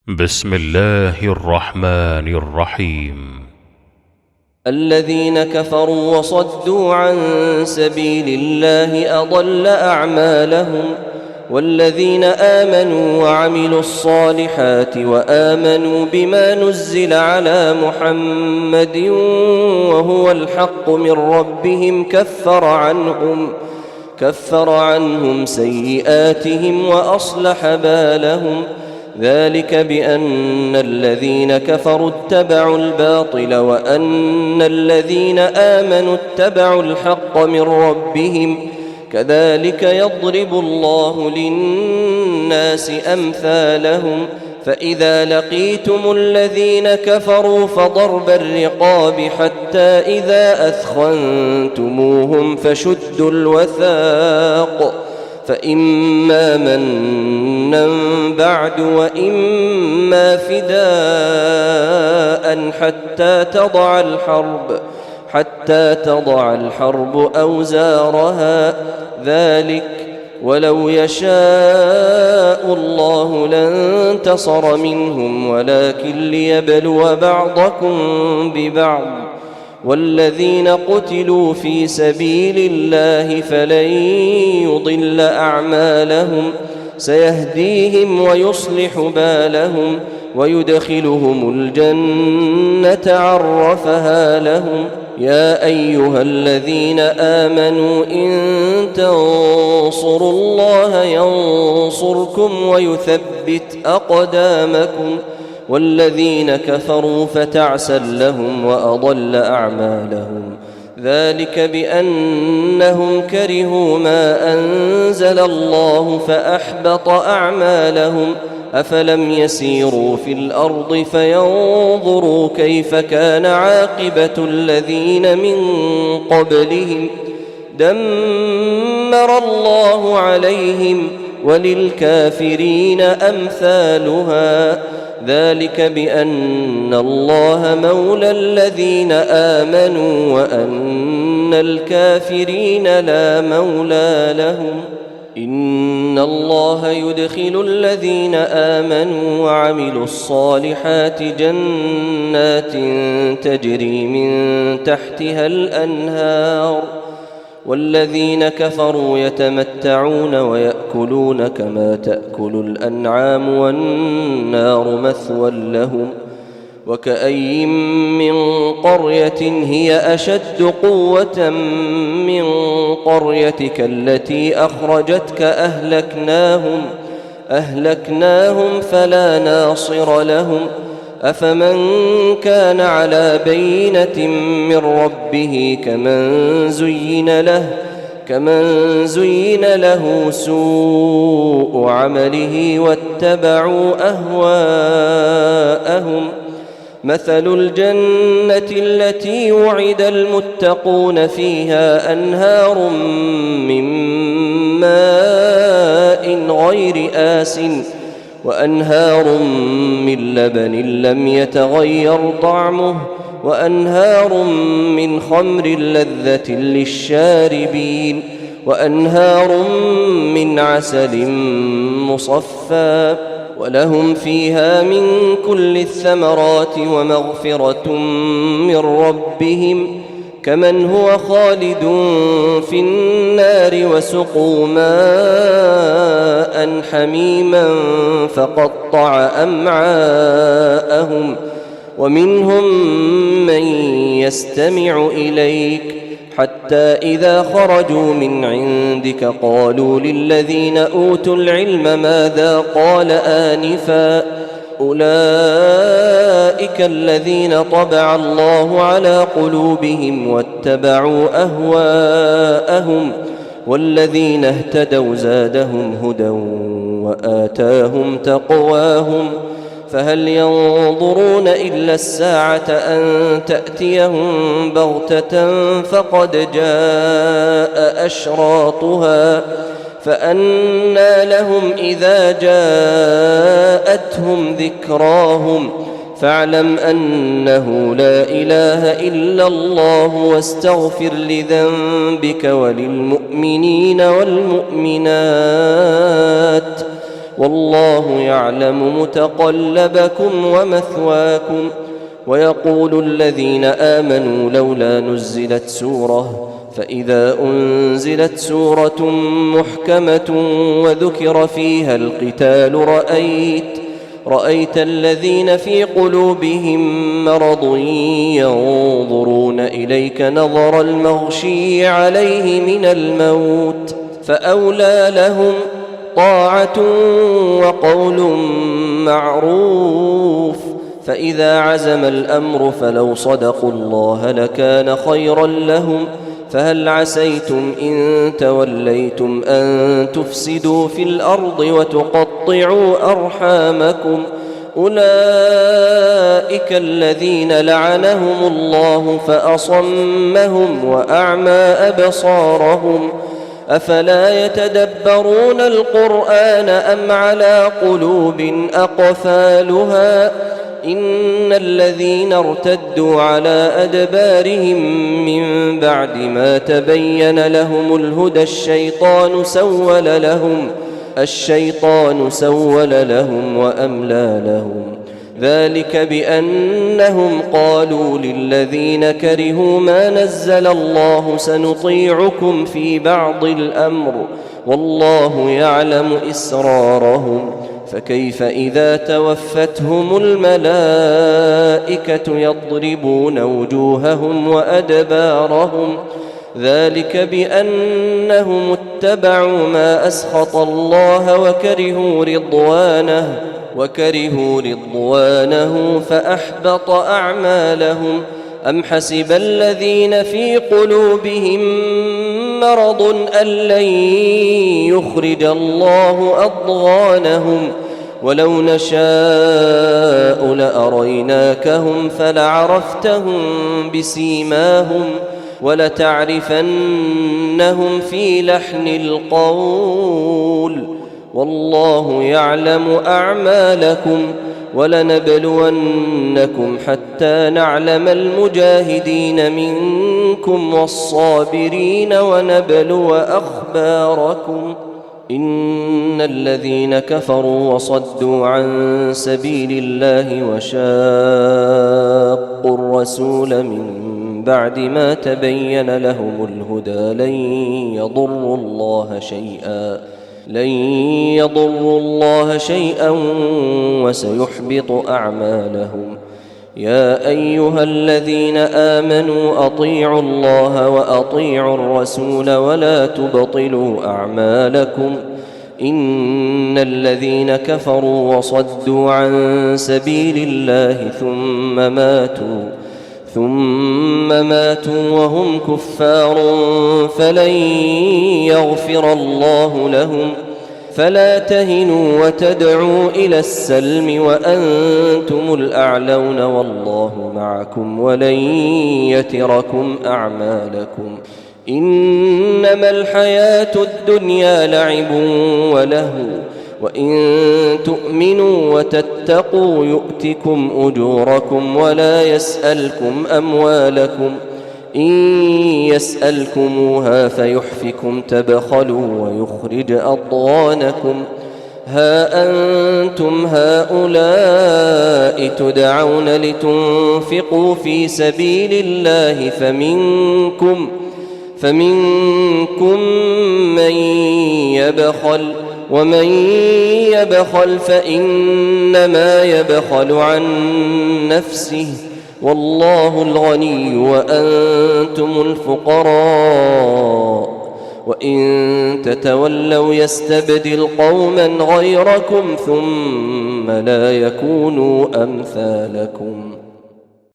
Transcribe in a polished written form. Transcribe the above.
بسم الله الرحمن الرحيم. الذين كفروا وصدوا عن سبيل الله أضل أعمالهم، والذين آمنوا وعملوا الصالحات وآمنوا بما نزل على محمد وهو الحق من ربهم كفر عنهم سيئاتهم وأصلح بالهم. ذلك بأن الذين كفروا اتبعوا الباطل وأن الذين آمنوا اتبعوا الحق من ربهم، كذلك يضرب الله للناس أمثالهم. فإذا لقيتم الذين كفروا فضرب الرقاب حتى إذا أثخنتموهم فشدوا الوثاق، فإما منا بعد وإما فداء حتى تضع الحرب أوزارها. ذلك ولو يشاء الله لانتصر منهم ولكن ليبلو بعضكم ببعض. والذين قتلوا في سبيل الله فلن يضل أعمالهم، سيهديهم ويصلح بالهم ويدخلهم الجنة عرفها لهم. يا أيها الذين آمنوا إن تنصروا الله ينصركم ويثبت أقدامكم، والذين كفروا فتعسا لهم وأضل أعمالهم. ذلك بأنهم كرهوا ما أنزل الله فأحبط أعمالهم. أفلم يسيروا في الأرض فينظروا كيف كان عاقبة الذين من قبلهم، دمر الله عليهم وللكافرين أمثالها. ذلك بأن الله مولى الذين آمنوا وأن الكافرين لا مولى لهم. إن الله يدخل الذين آمنوا وعملوا الصالحات جنات تجري من تحتها الأنهار، والذين كفروا يتمتعون ويأكلون كما تأكل الأنعام والنار مثوى لهم. وكأي من قرية هي أشد قوة من قريتك التي أخرجتك أهلكناهم فلا ناصر لهم. أفمن كان على بينة من ربه كمن زين له سوء عمله واتبعوا أهواءهم. مثل الجنة التي وعد المتقون فيها أنهار من ماء غير آسٍ وأنهار من لبن لم يتغير طعمه وأنهار من خمر لذة للشاربين وأنهار من عسل مصفى، ولهم فيها من كل الثمرات ومغفرة من ربهم، كمن هو خالد في النار وسقوا ماء حميما فقطع أمعاءهم. ومنهم من يستمع إليك حتى إذا خرجوا من عندك قالوا للذين أوتوا العلم ماذا قال آنفا، أولئك الذين طبع الله على قلوبهم واتبعوا أهواءهم، والذين اهتدوا زادهم هدى وآتاهم تقواهم. فهل ينظرون إلا الساعة أن تأتيهم بغتة فقد جاء أشراطها، فأنى لهم إذا جاءتهم ذكراهم. فاعلم أنه لا إله إلا الله واستغفر لذنبك وللمؤمنين والمؤمنات والله يعلم متقلبكم ومثواكم. ويقول الذين آمنوا لولا نزلت سورة، فإذا أنزلت سورة محكمة وذكر فيها القتال رأيت الذين في قلوبهم مرض ينظرون إليك نظر المغشي عليه من الموت، فأولى لهم طاعة وقول معروف. فإذا عزم الأمر فلو صدقوا الله لكان خيرا لهم. فهل عسيتم إن توليتم أن تفسدوا في الأرض وتقطعوا أرحامكم؟ أولئك الذين لعنهم الله فأصمهم وأعمى أبصارهم. أفلا يتدبرون القرآن أم على قلوب أقفالها؟ إن الذين ارتدوا على أدبارهم من بعد ما تبين لهم الهدى الشيطان سول لهم وأملى لهم. ذلك بأنهم قالوا للذين كرهوا ما نزل الله سنطيعكم في بعض الأمر والله يعلم إسرارهم. فكيف إذا توفتهم الملائكة يضربون وجوههم وأدبارهم؟ ذلك بأنهم اتبعوا ما أسخط الله وكرهوا رضوانه فأحبط أعمالهم. أم حسب الذين في قلوبهم مرض أن لن يخرج الله أضغانهم؟ ولو نشاء لأريناكهم فلعرفتهم بسيماهم ولتعرفنهم في لحن القول والله يعلم أعمالكم. ولنبلونكم حتى نعلم المجاهدين منكم والصابرين ونبلو أخباركم. إن الذين كفروا وصدوا عن سبيل الله وشاقوا الرسول من بعد ما تبين لهم الهدى لن يضروا الله شيئا وسيحبط أعمالهم. يا أيها الذين آمنوا أطيعوا الله وأطيعوا الرسول ولا تبطلوا أعمالكم. إن الذين كفروا وصدوا عن سبيل الله ثم ماتوا وهم كفار فلن يغفر الله لهم. فلا تهنوا وتدعوا إلى السلم وأنتم الأعلون والله معكم ولن يتركم أعمالكم. إنما الحياة الدنيا لعب ولهو وإن تؤمنوا وتتقوا يؤتكم أجوركم ولا يسألكم أموالكم. إن يسألكموها فيحفكم تبخلوا ويخرج أضغانكم. ها أنتم هؤلاء تدعون لتنفقوا في سبيل الله فمنكم من يبخل ومن يبخل فإنما يبخل عن نفسه والله الغني وأنتم الفقراء. وإن تتولوا يستبدل قوما غيركم ثم لا يكونوا أمثالكم.